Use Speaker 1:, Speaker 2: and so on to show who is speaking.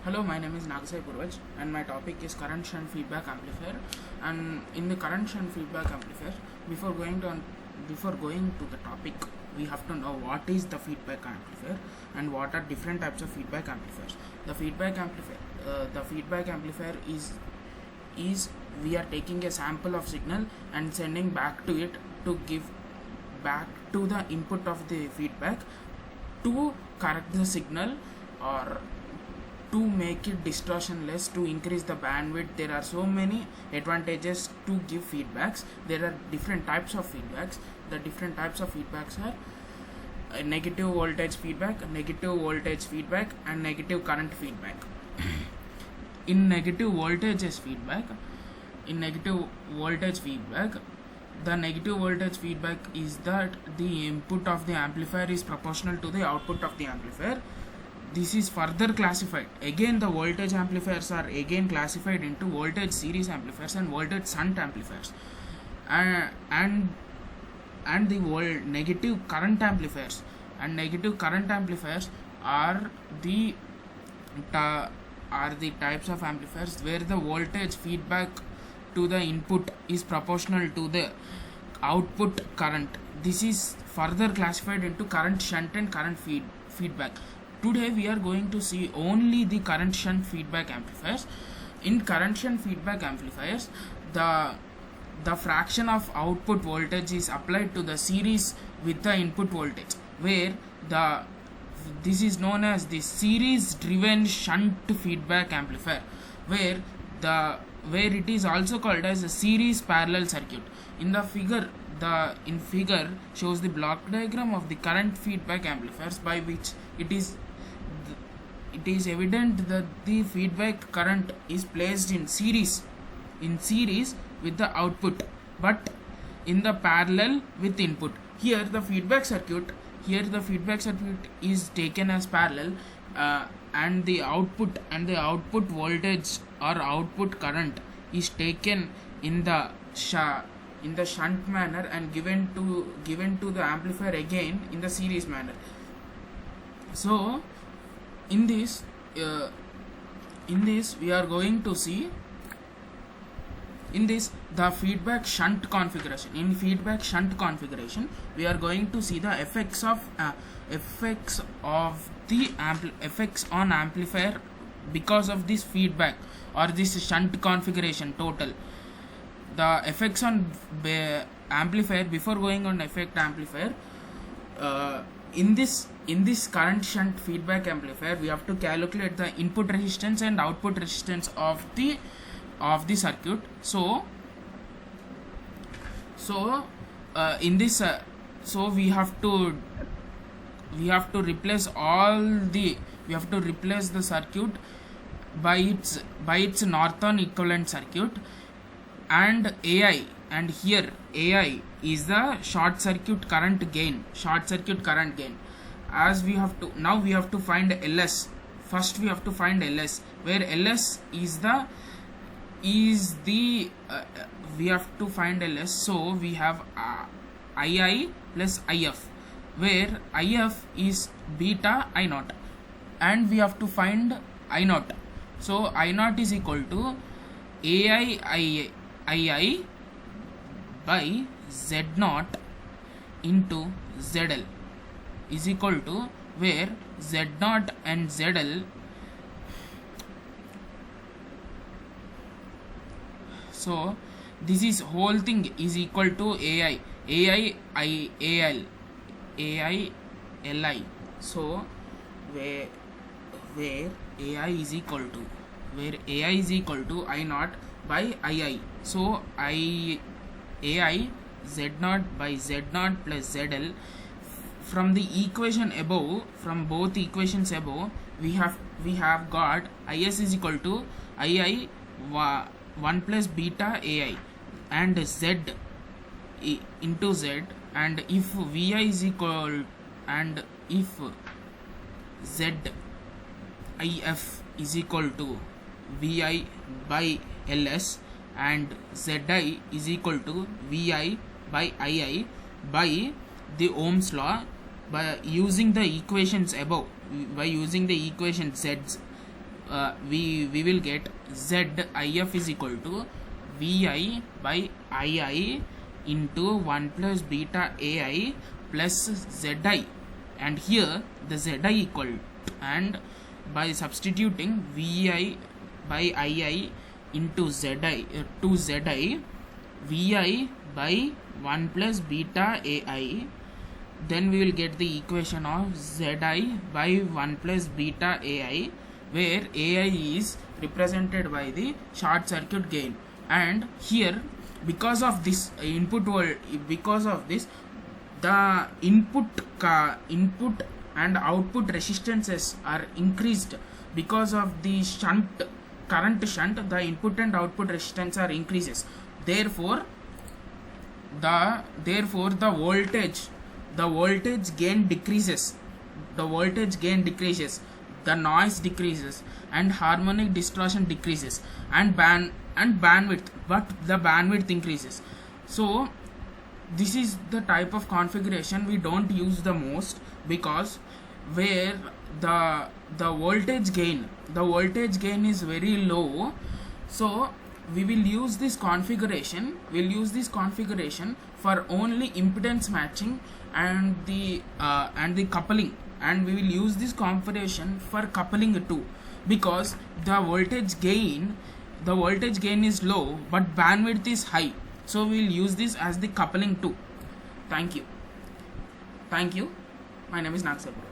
Speaker 1: Hello, my name is Nagasai Purvaj and my topic is current shunt feedback amplifier. And in the current shunt feedback amplifier, before going to the topic, we have to know what is the feedback amplifier and what are different types of feedback amplifiers. The feedback amplifier is we are taking a sample of signal and sending back to it to give back to the input of the feedback to correct the signal or to make it distortionless, to increase the bandwidth. There are so many advantages to give feedbacks. There are different types of feedbacks. The different types of feedbacks are negative voltage feedback, and negative current feedback. In negative voltage feedback, the negative voltage feedback is that the input of the amplifier is proportional to the output of the amplifier. This is further classified. Again, the voltage amplifiers are again classified into voltage series amplifiers and voltage shunt amplifiers, and the negative current amplifiers are the types of amplifiers where the voltage feedback to the input is proportional to the output current. This is further classified into current shunt and current feedback. Today we are going to see only the current shunt feedback amplifiers. In current shunt feedback amplifiers, the fraction of output voltage is applied to the series with the input voltage, where this is known as the series driven shunt feedback amplifier, where it is also called as a series parallel circuit. In the figure, figure shows the block diagram of the current feedback amplifiers, by which it is evident that the feedback current is placed in series with the output, but in the parallel with input. Here the feedback circuit is taken as parallel, and the output voltage or output current is taken in the shunt manner and given to the amplifier again in the series manner. So in this we are going to see the feedback shunt configuration. In feedback shunt configuration, we are going to see the effects on amplifier because of this feedback or this shunt configuration total. The effects on amplifier, before going on effect amplifier, in this current shunt feedback amplifier, we have to calculate the input resistance and output resistance of the circuit. So we have to replace the circuit by its Norton equivalent circuit and AI, and here AI is the short circuit current gain. As we have to find LS. First we have to find LS, where LS we have to find LS. So we have II plus IF, where IF is beta I naught, and we have to find I naught. So I naught is equal to II by Z naught into ZL is equal to, where Z naught and ZL, so this is whole thing is equal to AI LI. So where AI is equal to I naught by II. So AI Z naught by Z naught plus ZL. From the equation above, from both equations above, we have got IS is equal to II 1 plus beta AI and Z into Z, and if VI is equal, and if ZIF is equal to VI by LS, and ZI is equal to VI by II by the Ohm's law, by using the equations above, by using the equation Z we will get ZIF is equal to VI by II into 1 plus beta AI plus ZI, and here the ZI equal, and by substituting VI by II into ZI to ZI, VI by 1 plus beta AI, then we will get the equation of ZI by 1 plus beta AI, where AI is represented by the short circuit gain. And here, because of this because of this, the input and output resistances are increased. Because of the current shunt, the input and output resistance are increases. Therefore the voltage gain decreases, the noise decreases, and harmonic distortion decreases, and bandwidth, but the bandwidth increases. So this is the type of configuration we don't use the most, because where the voltage gain is very low. So we will use this configuration for only impedance matching and the coupling, and we will use this configuration for coupling too, because the voltage gain is low but bandwidth is high. So we will use this as the coupling too. Thank you. My name is Nagsapur.